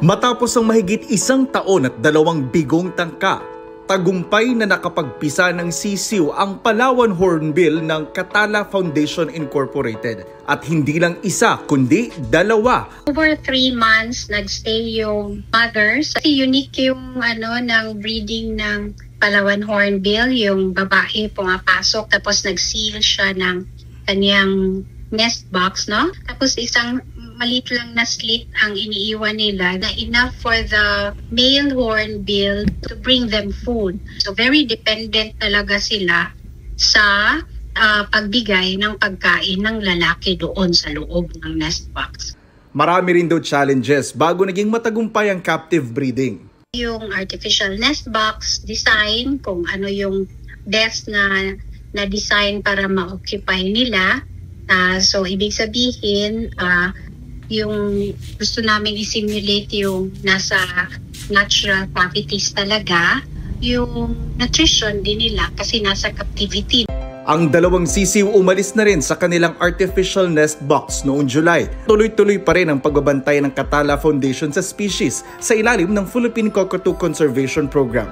Matapos ang mahigit 1 taon at 2 bigong tangka, tagumpay na nakapagpisa ng sisiw ang Palawan Hornbill ng Catala Foundation Incorporated. At hindi lang isa, kundi 2. Over 3 months nagstay yung mothers. Unique yung ng breeding ng Palawan Hornbill, yung babae pumapasok tapos nag-seal siya ng kanyang nest box, no? Tapos isang maliit lang na slit ang iniiwan nila na enough for the male hornbill to bring them food. So very dependent talaga sila sa pagbigay ng pagkain ng lalaki doon sa loob ng nest box. Marami rin daw challenges bago naging matagumpay ang captive breeding. Yung artificial nest box design, kung ano yung desk na design para ma-occupy nila. So ibig sabihin, yung gusto namin i-simulate yung nasa natural cavities talaga, yung nutrition din nila kasi nasa captivity. Ang 2 sisiw umalis na rin sa kanilang artificial nest box noong July. Tuloy-tuloy pa rin ang pagbabantay ng Catala Foundation sa species sa ilalim ng Philippine Cockatoo Conservation Program.